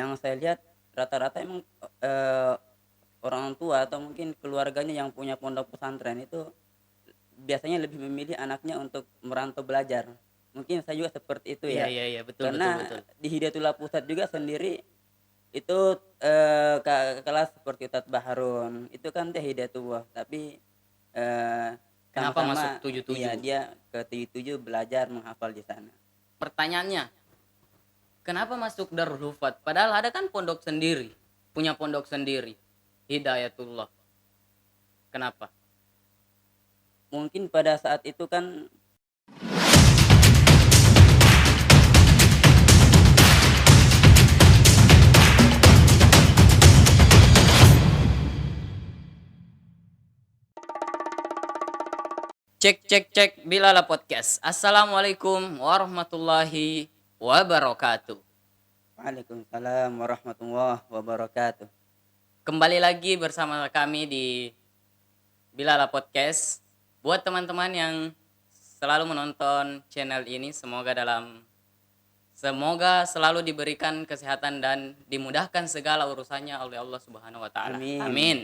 Yang saya lihat rata-rata emang, eee, orang tua atau mungkin keluarganya yang punya pondok pesantren itu biasanya lebih memilih anaknya untuk merantau belajar. Mungkin saya juga seperti itu Iya ya. iya iya, betul betul Karena betul. di Hidayatullah Pusat juga sendiri itu, kelas seperti Ustadz Baharun, itu kan dia hidayatullah, tapi, eee, Kenapa masuk sama-sama iya, 77? dia ke 77 belajar menghafal di sana. Pertanyaannya, kenapa masuk Darul Hufat? Padahal ada kan pondok sendiri, punya pondok sendiri, Hidayatullah. Kenapa? Mungkin pada saat itu kan Cek cek cek Bilala Podcast. Assalamualaikum warahmatullahi wabarakatuh. Waalaikumsalam warahmatullahi wabarakatuh. Kembali lagi bersama kami di Bilala Podcast. Buat teman-teman yang selalu menonton channel ini, semoga selalu diberikan kesehatan dan dimudahkan segala urusannya oleh Allah Subhanahu wa taala. Amin. Amin.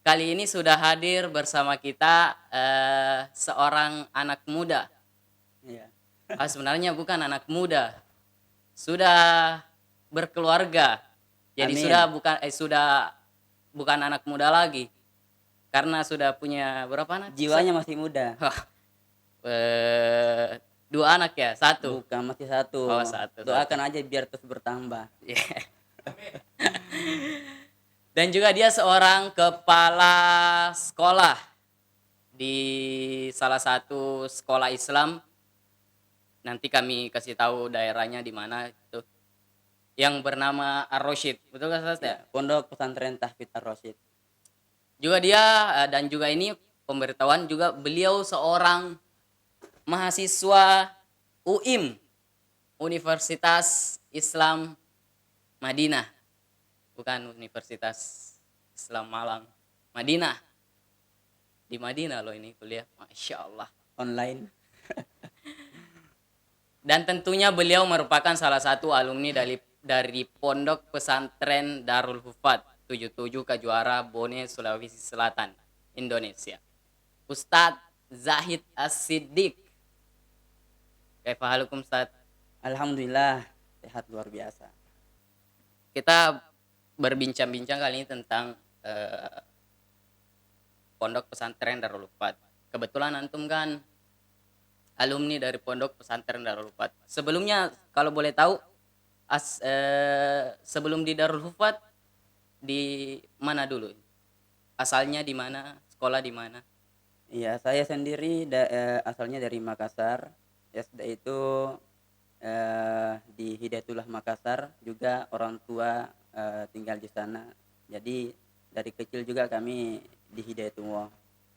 Kali ini sudah hadir bersama kita seorang anak muda. Iya. Sebenarnya bukan anak muda, sudah berkeluarga. Jadi Amin. sudah bukan anak muda lagi karena sudah punya berapa anak? Jiwanya masih muda. Eh, 2 anak ya? Satu. Bukan, masih satu. Oh, satu satu. Doakan aja biar terus bertambah. Iya. Dan juga dia seorang kepala sekolah di salah satu sekolah Islam. Nanti kami kasih tahu daerahnya di mana itu. Yang bernama Ar-Rasyid. Betul nggak Ustaz ya? Ya, Pondok Pesantren Tahfidz Ar-Rasyid. Juga dia dan juga ini pemberitahuan juga beliau seorang mahasiswa UIM, Universitas Islam Madinah. Bukan Universitas Islam Malang. Madinah. Di Madinah loh ini kuliah. Masya Allah. Online. Dan tentunya beliau merupakan salah satu alumni dari Pondok Pesantren Darul Hufat 77 Kajuara Bone, Sulawesi Selatan, Indonesia. Ustadz Zahid As-Siddiq. Kaifahalukum Ustadz? Alhamdulillah sehat luar biasa. Kita berbincang-bincang kali ini tentang Pondok Pesantren Darul Hufat. Kebetulan antum kan alumni dari Pondok Pesantren Darul Hufat. Sebelumnya kalau boleh tahu sebelum di Darul Hufat di mana dulu? Asalnya di mana? Sekolah di mana? Iya, saya sendiri asalnya dari Makassar. SD itu, di Hidayatullah Makassar, juga orang tua, tinggal di sana. Jadi dari kecil juga kami di Hidayatullah.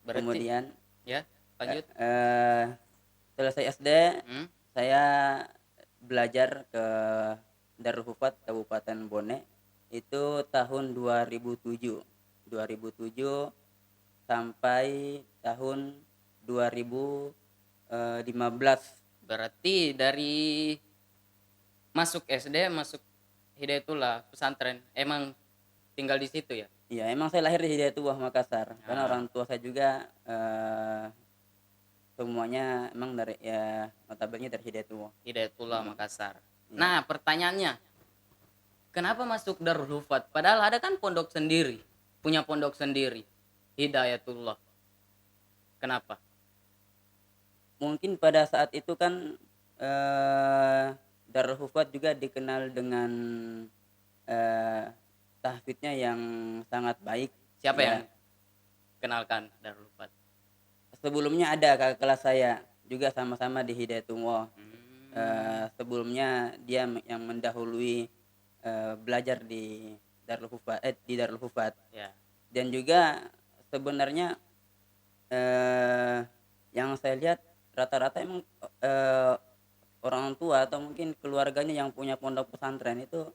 Berarti Kemudian, ya, lanjut. selesai SD, Hmm? saya belajar ke Darul Hufat Kabupaten Bone, itu tahun 2007. 2007 sampai tahun 2015. Berarti dari masuk SD, masuk Hidayatullah pesantren, emang tinggal di situ ya? Iya, emang saya lahir di Hidayatullah Makassar, karena Nah, orang tua saya juga, semuanya emang dari ya notabene dari Hidayatullah. Hidayatullah Mhm, Makassar. iya. Nah, pertanyaannya, kenapa masuk Darul Hufat? Padahal ada kan pondok sendiri, punya pondok sendiri, Hidayatullah. Kenapa? Mungkin pada saat itu kan, Darul Hufat juga dikenal dengan, eee, tahfidz-nya yang sangat baik, Siapa yang ya. kenalkan Darul Hufat? Sebelumnya ada kakak kelas saya, juga sama-sama di Hidayatullah. Hmm, Sebelumnya dia yang mendahului, belajar di Darul Hufat. ya. Dan juga sebenarnya, eee, yang saya lihat rata-rata emang, eee, orang tua atau mungkin keluarganya yang punya pondok pesantren itu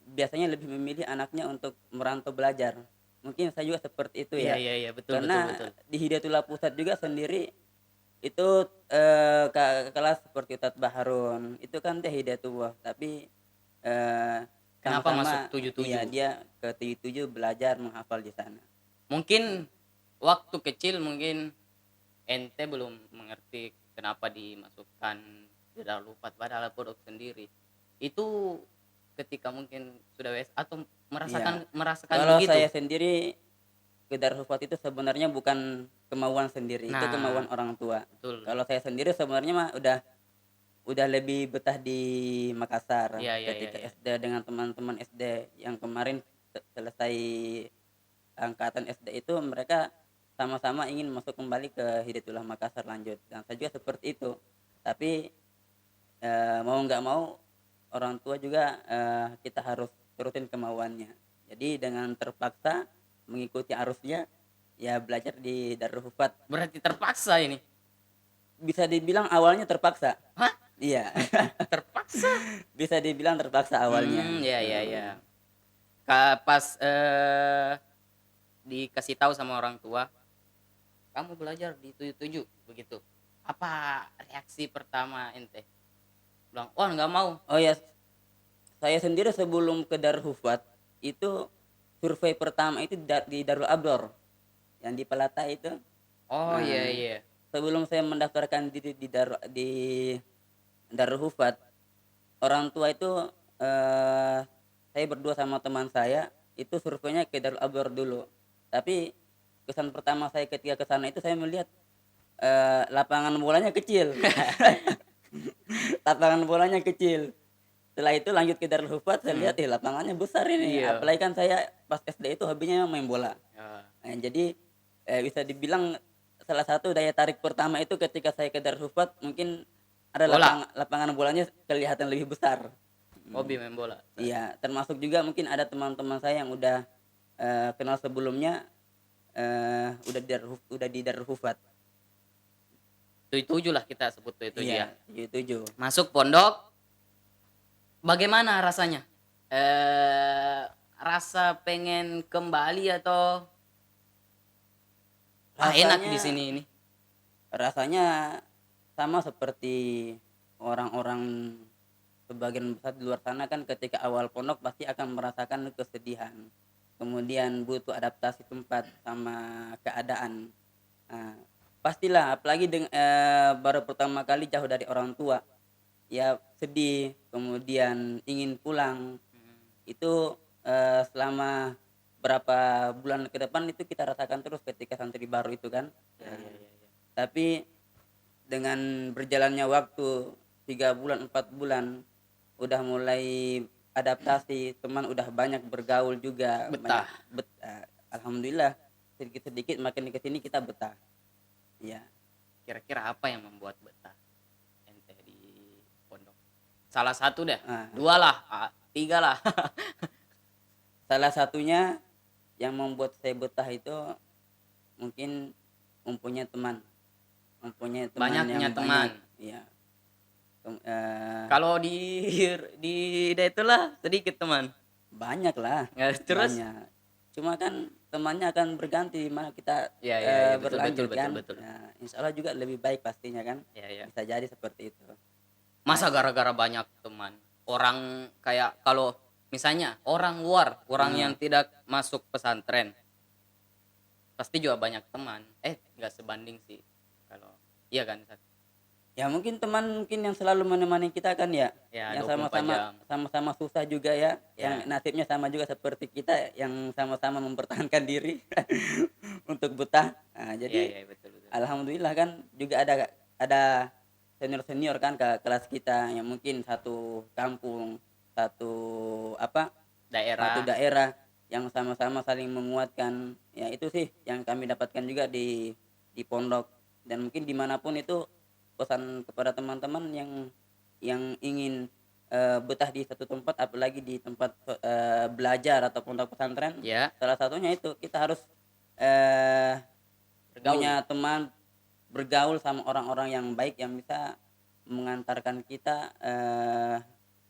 biasanya lebih memilih anaknya untuk merantau belajar. Mungkin saya juga seperti itu Iya ya. iya iya, betul betul Karena betul. di Hidayatullah Pusat juga sendiri itu, kelas seperti Ustadz Baharun, itu kan dia hidayatullah, tapi, Kenapa masuk sama-sama iya 77? dia ke 77 belajar menghafal di sana. Mungkin waktu kecil mungkin ente belum mengerti kenapa dimasukkan di Darul Ufaat padahal pondok sendiri. Itu ketika mungkin sudah atau Iya. merasakan merasakan Kalau begitu? saya sendiri ke Darussulat itu sebenarnya bukan kemauan sendiri, itu Nah, kemauan orang tua. betul. Kalau saya sendiri sebenarnya mah udah lebih betah di Makassar Iya iya iya ketika iya. SD dengan teman-teman SD yang kemarin selesai angkatan SD itu mereka sama-sama ingin masuk kembali ke Hidayatullah Makassar lanjut dan saya juga seperti itu. Tapi, mau nggak mau orang tua juga, kita harus turutin kemauannya. Jadi dengan terpaksa mengikuti arusnya, ya belajar di Darul Hufat. Berarti terpaksa ini? Bisa dibilang awalnya terpaksa. Hah? Iya, Terpaksa? bisa dibilang terpaksa awalnya, Ya ya heeh. ya. Pas, dikasih tahu sama orang tua, "Kamu belajar di 77," begitu. Apa reaksi pertama ente? Bilang, "Wah nggak mau." Oh ya, saya sendiri sebelum ke Darul Hufat, itu survei pertama itu di Darul Abdor, yang di Palata itu. Oh, iya Nah, iya. sebelum saya mendaftarkan diri di Darul Hufat, orang tua itu, saya berdua sama teman saya, itu surveinya ke Darul Abdor dulu. Tapi kesan pertama saya ketika ke sana itu saya melihat, lapangan bolanya kecil. Lapangan bolanya kecil. Setelah itu lanjut ke Darul Hufat, saya lihat, Mhm. lapangannya besar ini. Iya. Apalagi kan saya pas SD itu hobinya main bola. Ya. Jadi, bisa dibilang salah satu daya tarik pertama itu ketika saya ke Darul Hufat mungkin ada Bola? lapangan bolanya kelihatan lebih besar. Hobi Mhm. main bola? Iya, termasuk juga mungkin ada teman-teman saya yang udah, kenal sebelumnya, udah di Darul Hufat. 77 lah kita sebut 77 ya. Iya, 77. Masuk pondok, bagaimana rasanya? Rasa pengen kembali atau, "Ah, enak di Rasanya sini ini." rasanya sama seperti orang-orang sebagian besar di luar sana kan ketika awal pondok pasti akan merasakan kesedihan, kemudian butuh adaptasi tempat sama keadaan. Nah, pastilah apalagi baru pertama kali jauh dari orang tua, ya sedih, kemudian ingin pulang, Mhm. itu, selama berapa bulan ke depan itu kita rasakan terus ketika santri baru itu kan. Ya ya ya ya. Tapi dengan berjalannya waktu 3 bulan, 4 bulan, udah mulai adaptasi, teman udah banyak bergaul juga, banyak Betah. alhamdulillah sedikit-sedikit makin ke sini kita betah. Iya, Kira-kira apa yang membuat betah ente di pondok? Salah satu deh, nah, 2 lah, 3 lah. salah satunya yang membuat saya betah itu mungkin mempunyai teman, mempunyai teman Banyaknya yang banyak, teman. iya, Kalau di itulah sedikit teman. banyaklah, Terus? banyak. Cuma kan temannya akan berganti di mana kita, Ya ya ya, betul betul berlanjut betul kan. betul. Nah, insya Allah juga lebih baik pastinya kan, Ya ya. bisa jadi seperti itu. Nah, Masa gara-gara banyak teman, orang kayak kalau misalnya orang luar, orang yang heeh. tidak masuk pesantren, pasti juga banyak teman. Nggak sebanding sih kalau iya kan, Sat? Ya mungkin teman mungkin yang selalu menemani kita kan ya, Ya yang 24 sama-sama jam. sama-sama susah juga ya, yang Ya. nasibnya sama juga seperti kita, yang sama-sama mempertahankan diri untuk betah. Nah, Iya jadi iya, betul betul. alhamdulillah kan juga ada senior-senior kan ke kelas kita yang mungkin satu kampung, satu apa, satu Daerah, daerah yang sama-sama saling menguatkan. Ya itu sih yang kami dapatkan juga di pondok dan mungkin dimanapun itu pesan kepada teman-teman yang ingin, betah di satu tempat apalagi di tempat, belajar atau pondok pesantren, ya, salah satunya itu kita harus, eee, bergaul. punya teman, bergaul sama orang-orang yang baik yang bisa mengantarkan kita,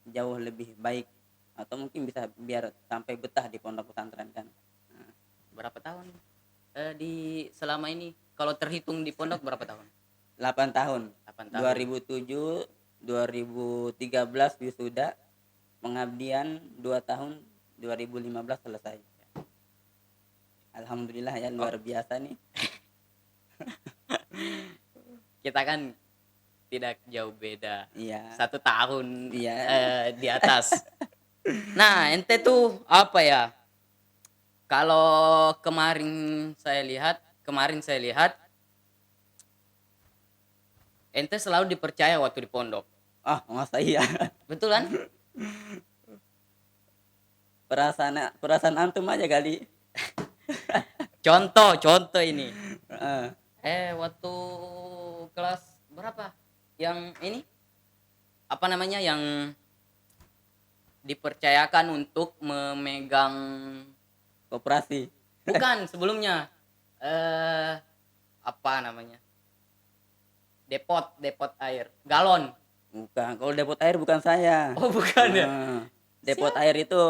jauh lebih baik atau mungkin bisa biar sampai betah di pondok pesantren kan. Nah, Berapa tahun, di selama ini? Kalau terhitung di pondok berapa tahun? 8 tahun, 8 tahun. 2007, 2013 wisuda, pengabdian 2 tahun, 2015 selesai. Alhamdulillah ya, Oh, luar biasa nih. kita kan tidak jauh beda. Iya, 1 tahun iya. di atas. Nah, ente tuh apa ya? Kalau kemarin saya lihat ente selalu dipercaya waktu di pondok. Ah, masa iya? Betul kan? Perasaan antum aja kali. Contoh ini. Heeh. Waktu kelas berapa? Yang ini apa namanya? Yang dipercayakan untuk memegang, Koperasi. bukan sebelumnya. Apa namanya? Depot air, galon. Bukan, kalau depot air bukan saya. Oh, bukan ya? Heeh. Depot Siapa? air itu,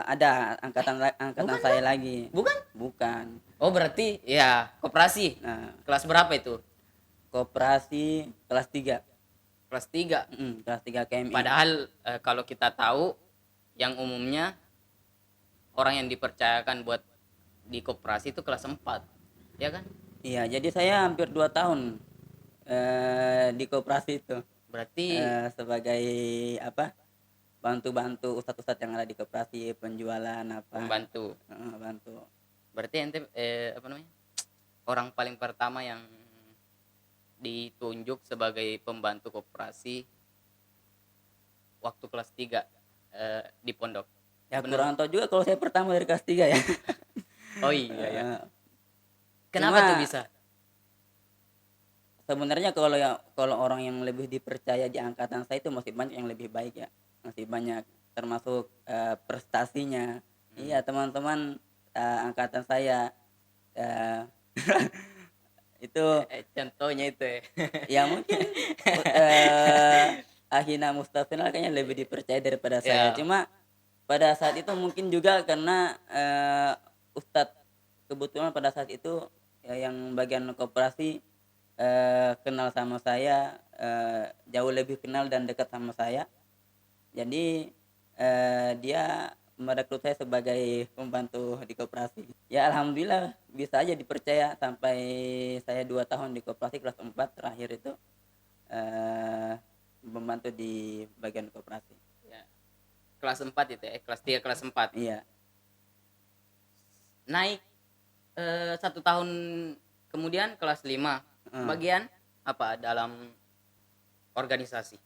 ada angkatan Bukan saya kan? lagi. Bukan? Bukan. Oh, berarti ya koperasi. Nah, Kelas berapa itu? koperasi kelas 3. Kelas 3. Kelas 3 KMI. Padahal kalau kita tahu yang umumnya orang yang dipercayakan buat di koperasi itu kelas 4. Ya kan? Iya, jadi saya hampir 2 tahun, di koperasi itu, Berarti sebagai apa, bantu-bantu ustad-ustad yang ada di koperasi, penjualan apa, pembantu. bantu. Berarti ente apa namanya? Orang paling pertama yang ditunjuk sebagai pembantu koperasi waktu kelas 3 di pondok. Ya Bener? kurang tahu juga kalau saya pertama dari kelas 3 ya. Oh iya ya. Heeh. Kenapa tuh Cuma bisa? sebenarnya kalau orang yang lebih dipercaya di angkatan saya itu masih banyak yang lebih baik ya, masih banyak, termasuk, prestasinya. Hmm. Iya teman-teman, angkatan saya, eee, itu Contohnya itu ya. ya mungkin, Ahina Mustafina kayaknya lebih dipercaya daripada saya. Ya, Cuma pada saat itu mungkin juga karena, ustad kebetulan pada saat itu, yang bagian koperasi, kenal sama saya, jauh lebih kenal dan dekat sama saya. Jadi, dia merekrut saya sebagai pembantu di koperasi. Ya alhamdulillah bisa aja dipercaya sampai saya 2 tahun di koperasi kelas 4 terakhir itu, eee, membantu di bagian koperasi. ya. Kelas 4 itu ya, kelas 3 kelas 4. Iya, Naik 1 tahun kemudian kelas 5. heeh. Bagian apa dalam organisasi?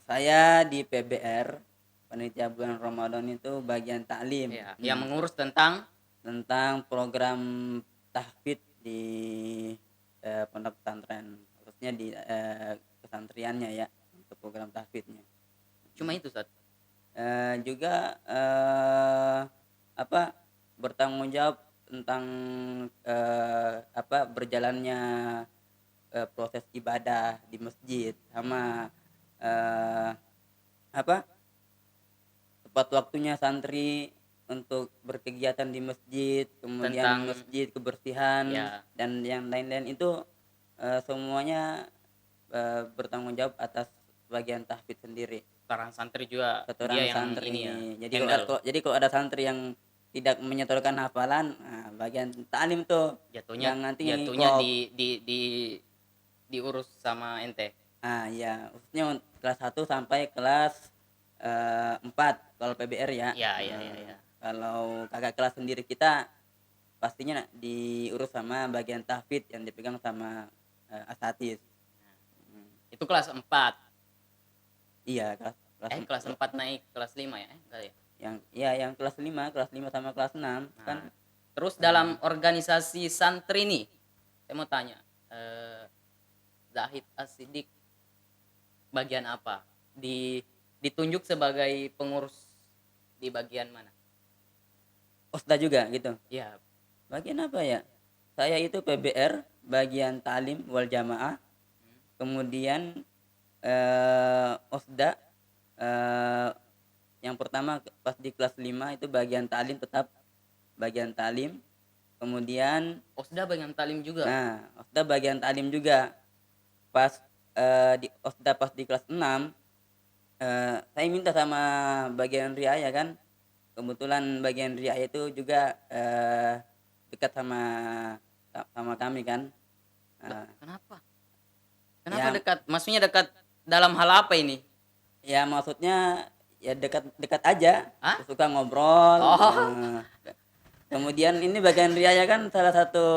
Saya di PBR, Panitia Bulan Ramadan itu bagian taklim, Ya, yang mengurus tentang tentang program tahfidz di, pondok pesantren, khususnya di, kesantriannya ya, untuk program tahfidznya. cuma itu, Sat? Juga, apa, bertanggung jawab tentang, apa, berjalannya, proses ibadah di masjid sama, eee, apa, tepat waktunya santri untuk berkegiatan di masjid, kemudian Tentang masjid kebersihan ya, dan yang lain-lain itu, semuanya, bertanggung jawab atas bagian tahfidz sendiri. seorang santri juga dia Setoran yang ini ya, santri. handle. Jadi kalau ada santri yang tidak menyetorkan hafalan, nah bagian taklim tuh Jatuhnya yang nanti jatuhnya ngikop. diurus sama ente. Ah, iya, khususnya kelas 1 sampai kelas, 4 kalau PBR ya. Ya, ya, ya, ya. Kalau kakak kelas sendiri kita pastinya diurus sama bagian tahfidz yang dipegang sama, asatidz. Mhm. Itu kelas 4. Iya, kelas kelas em Kelas 4 naik kelas 5 ya? Enggak ya? yang kelas 5 sama kelas 6 Nah, kan, terus dalam eee organisasi santri nih, saya mau tanya, Zahid As-Siddiq bagian apa? Ditunjuk sebagai pengurus di bagian mana? Osda juga gitu? Iya, Bagian apa ya? Saya itu PBR, bagian Ta'lim wal Jamaah, mmm, kemudian, Osda, eee, yang pertama pas di kelas 5 itu bagian Ta'lim tetap bagian Ta'lim, kemudian Osda bagian talim juga? Osda bagian Ta'lim juga. Pas, di Osda pas di kelas 6, Saya minta sama bagian riaya kan, kebetulan bagian riaya itu juga, dekat sama kami kan, Loh, eee, kenapa? Kenapa ya dekat? Maksudnya dekat dalam hal apa ini? ya maksudnya ya dekat dekat aja, Ah? suka ngobrol, Oh, kemudian ini bagian riaya kan salah satu,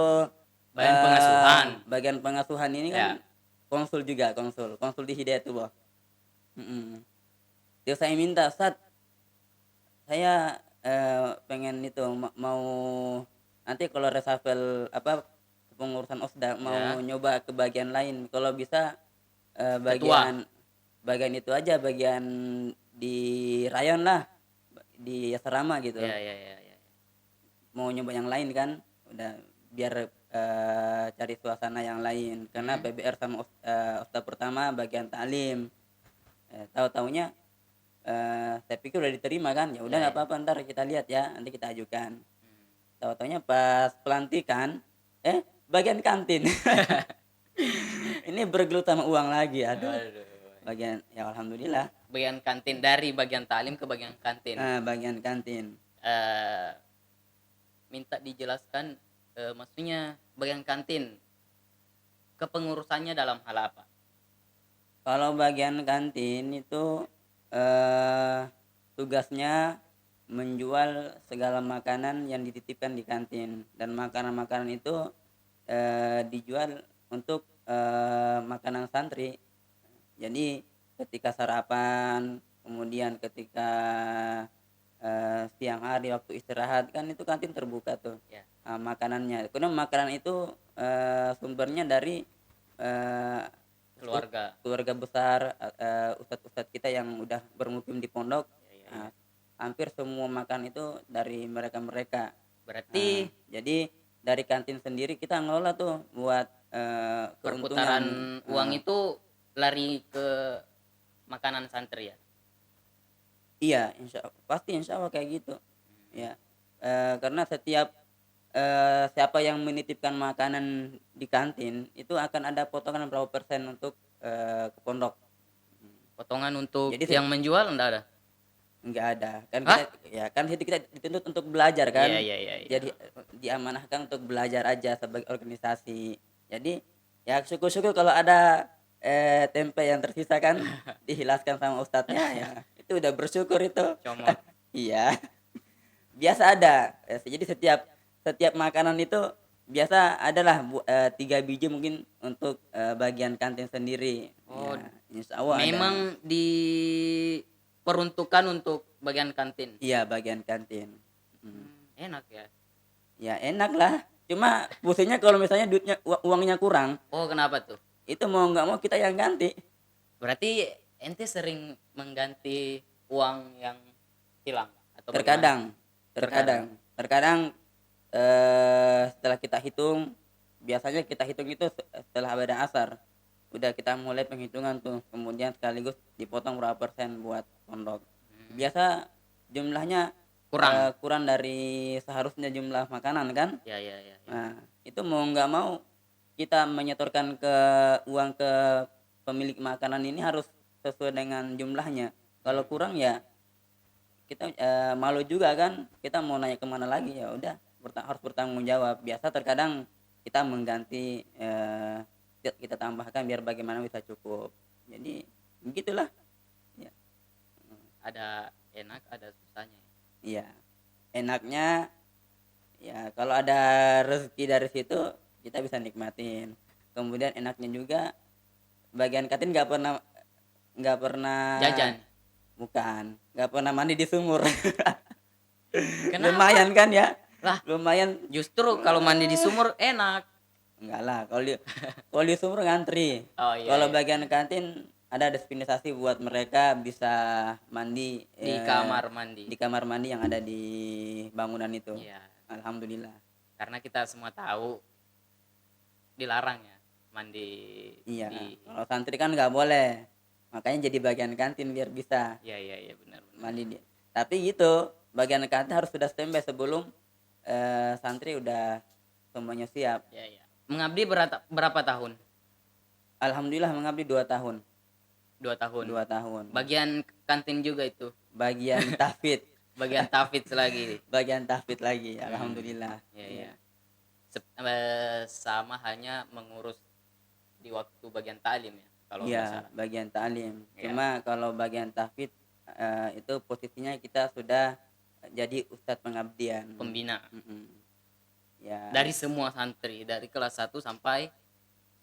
bayan pengasuhan. bagian pengasuhan ini kan Ya. konsul juga, konsul di Hidayatullah, mhm. Terus saya minta, "Ustad, saya, pengen itu mau nanti kalau reshuffle apa, kepengurusan OSDA mau Ya. nyoba ke bagian lain, kalau bisa, Ketua. bagian bagian itu aja, bagian di rayon lah, di asrama gitu. Ya, ya, ya, ya. Mau nyoba yang lain kan, udah biar, cari suasana yang lain, karena Mhm. PBR sama OSDA pertama bagian taklim, tahu-tahunya, saya pikir udah diterima kan, ya udah Ya, nggak ya. apa-apa entar kita lihat ya, nanti kita ajukan. Hmm. Tahu-tahunya pas pelantikan, bagian kantin. Ini bergelut sama uang lagi, aduh. Aduh. Bagian ya alhamdulillah, Bagian kantin, dari bagian taklim ke bagian kantin. bagian kantin. Eh, Minta dijelaskan, maksudnya bagian kantin kepengurusannya dalam hal apa? Kalau bagian kantin itu, eee, tugasnya menjual segala makanan yang dititipkan di kantin, dan makanan-makanan itu, dijual untuk, makanan santri. Jadi ketika sarapan, kemudian ketika, siang hari waktu istirahat kan itu kantin terbuka tuh, Ya. makanannya. Karena makanan itu, sumbernya dari, eee, Keluarga. keluarga besar, ustad-ustad kita yang udah bermukim di pondok, Ya, ya, ya. eee, hampir semua makan itu dari mereka-mereka. Berarti Jadi dari kantin sendiri kita ngelola tuh buat, perputaran keuntungan, uang itu lari ke makanan santri ya? iya, pasti insya Allah kayak gitu, Hmm. ya. Karena setiap, siapa yang menitipkan makanan di kantin, itu akan ada potongan berapa persen untuk, ke pondok. Mhm. Potongan untuk Jadi yang menjual enggak ada? nggak ada, kan kita Hah? ya kan situ kita dituntut untuk belajar Iya, kan, iya, iya, iya. jadi, diamanahkan untuk belajar aja sebagai organisasi. Jadi, ya syukur-syukur kalau ada, tempe yang tersisa kan, dihilaskan sama ustadznya, ya itu udah bersyukur itu. Comot. Iya, biasa ada, jadi setiap setiap makanan itu biasa adalah 3 biji mungkin untuk, bagian kantin sendiri. Oh, Ya, insya Allah ada. memang diperuntukkan untuk bagian kantin? Iya, bagian kantin. Mhm. Enak ya? Ya enak lah, cuma pusingnya kalau misalnya uangnya kurang, Oh, kenapa tuh? itu mau nggak mau kita yang ganti. Berarti ente sering mengganti uang yang hilang atau bagaimana? Terkadang terkadang Terkadang. terkadang, setelah kita hitung, biasanya kita hitung itu setelah adzan asar, udah kita mulai penghitungan tuh, kemudian sekaligus dipotong berapa persen buat pondok. Mmm, Biasa jumlahnya, kurang? kurang dari seharusnya jumlah makanan kan. Ya, ya, ya, ya. Nah, itu mau nggak mau kita menyetorkan uang ke pemilik makanan ini harus sesuai dengan jumlahnya. Kalau Mmm, kurang ya kita, malu juga kan, kita mau nanya kemana lagi, ya udah harus bertanggung jawab. Biasa terkadang kita mengganti, kita tambahkan biar bagaimana bisa cukup. Jadi begitulah, ya, ada enak, ada susahnya ya? iya. Enaknya ya kalau ada rezeki dari situ kita bisa nikmatin. Kemudian enaknya juga bagian kantin nggak pernah Jajan? nggak pernah mandi di sumur. Kenapa? Lumayan kan ya, Lah, lumayan, justru kalau mandi di sumur enak. enggak lah kalau di sumur ngantri. Oh, iya, Kalau iya. bagian kantin ada dispensasi buat mereka bisa mandi, Di kamar mandi? di kamar mandi yang ada di bangunan itu. Iya, Alhamdulillah. karena kita semua tahu dilarang ya mandi Iya, di. kalau santri kan nggak boleh, makanya jadi bagian kantin biar bisa Iya, iya, iya, benar, benar. mandi tapi gitu, bagian kantin harus sudah standby sebelum, santri udah semuanya siap. Iya, iya. Mengabdi berapa tahun? Alhamdulillah mengabdi 2 tahun. 2 tahun. 2 tahun. Bagian kantin juga itu, Bagian tahfidz, bagian tahfidz lagi. bagian tahfidz lagi, Hmm, alhamdulillah. iya Iya. iya. Sama hanya mengurus di waktu bagian taklim ya, kalau nggak Iya, salah. bagian taklim. Ya, Cuma kalau bagian tahfidz, itu posisinya kita sudah jadi ustadz pengabdian. pembina Mhm. Ya, dari semua santri dari kelas 1 sampai,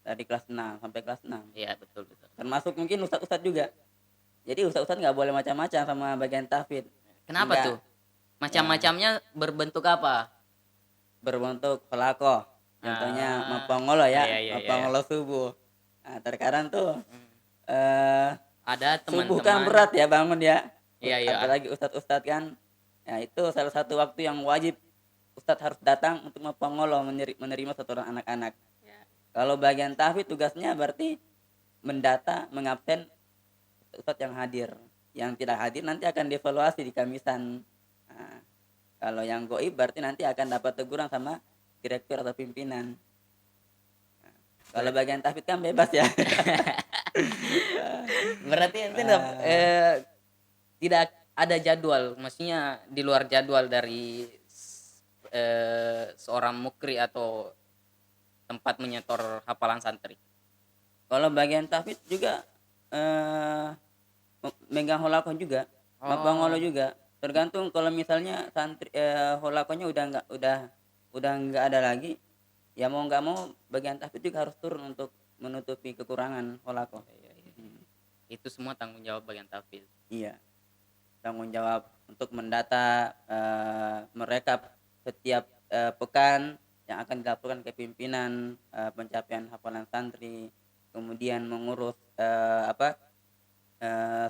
dari kelas 6 sampai kelas 6. ya betul betul. Termasuk mungkin ustadz-ustadz juga. Jadi ustadz-ustadz nggak boleh macam-macam sama bagian tahfidz. Kenapa Enggak, tuh? ya Macam-macamnya berbentuk apa? berbentuk halakoh. Contohnya Ah, mapangolo ya, iya iya iya. mapangolo subuh. Nah, terkadang tuh Hmm. eh Ada subuh kan teman-teman, berat ya bangun ya. iya iya, Apalagi ustadz-ustadz kan. Ya itu salah satu waktu yang wajib ustadz harus datang untuk mapangolo menerima setoran anak-anak. ya. Kalau bagian tahfidz tugasnya berarti mendata, mengabsen ustadz yang hadir. Yang tidak hadir nanti akan dievaluasi di kamisan. Nah, kalau yang goib berarti nanti akan dapat teguran sama direktur atau pimpinan. Kalau Ber- bagian tahfidz kan bebas ya. Berarti ente Ah, tidak ada jadwal, maksudnya di luar jadwal dari seorang mukri atau tempat menyetor hafalan santri. kalau bagian tahfidz juga eh megang holakoh juga, mapangolo Oh, juga. Tergantung kalau misalnya santri holakohnya udah nggak ada lagi, ya mau nggak mau bagian tahfidz juga harus turun untuk menutupi kekurangan holakoh. iya, iya. Hmm, Itu semua tanggung jawab bagian tafsir. iya, tanggung jawab untuk mendata, merekap setiap pekan yang akan dilaporkan ke pimpinan, pencapaian hafalan santri, kemudian mengurus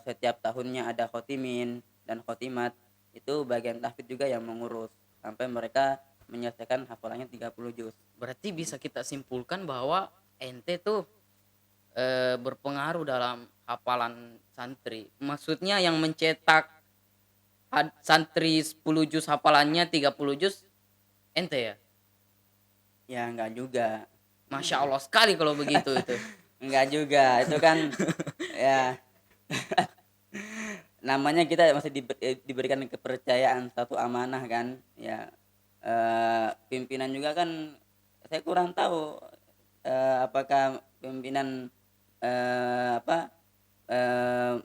setiap tahunnya ada khotimin dan khotimat, itu bagian tahfidz juga yang mengurus sampai mereka menyelesaikan hafalannya 30 juz. Berarti bisa kita simpulkan bahwa ente tuh berpengaruh dalam hafalan santri. Maksudnya yang mencetak santri 10 juz hafalannya 30 juz ente ya. Ya enggak juga. Masya Allah sekali kalau begitu itu. Enggak juga, itu kan ya namanya kita masih diberikan kepercayaan, satu amanah kan ya. Pimpinan juga kan saya kurang tahu apakah pimpinan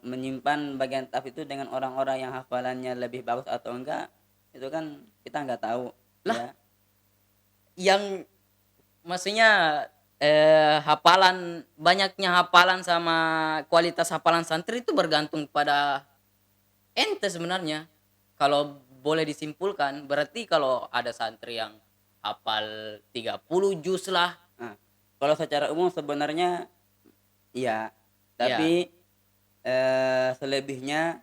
menyimpan bagian taf itu dengan orang-orang yang hafalannya lebih bagus atau enggak, itu kan kita nggak tahu Lah, ya. yang maksudnya hafalan, banyaknya hafalan sama kualitas hafalan santri itu bergantung pada ente sebenarnya. Kalau boleh disimpulkan, berarti kalau ada santri yang hafal 30 juz lah, Nah, kalau secara umum sebenarnya iya, ya tapi selebihnya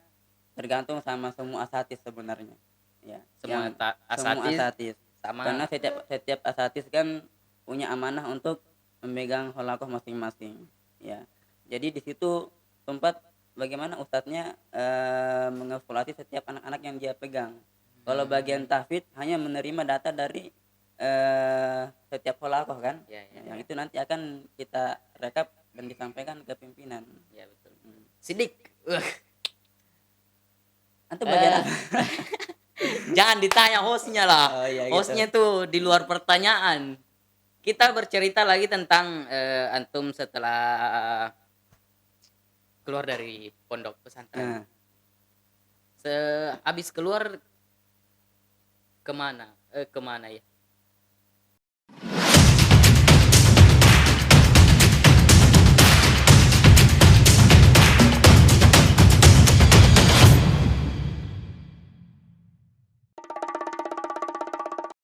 tergantung sama semua asatidz sebenarnya ya, semua yang semua asatis asatidz. sama. Karena setiap setiap asatidz kan punya amanah untuk memegang halakoh masing-masing ya. Jadi di situ tempat bagaimana ustadznya mengevaluasi setiap anak-anak yang dia pegang. Kalau bagian Hmm, tahfidz hanya menerima data dari setiap halakoh kan. ya ya Yang ya, itu nanti akan kita rekap dan disampaikan ke pimpinan. ya betul. Hmm. Sidik, Antum bagian eh, apa? jangan ditanya hostnya lah. Oh iya gitu. Hostnya tuh di luar pertanyaan. Kita bercerita lagi tentang antum setelah keluar dari pondok pesantren. Nah, Sehabis keluar kemana? Kemana ya?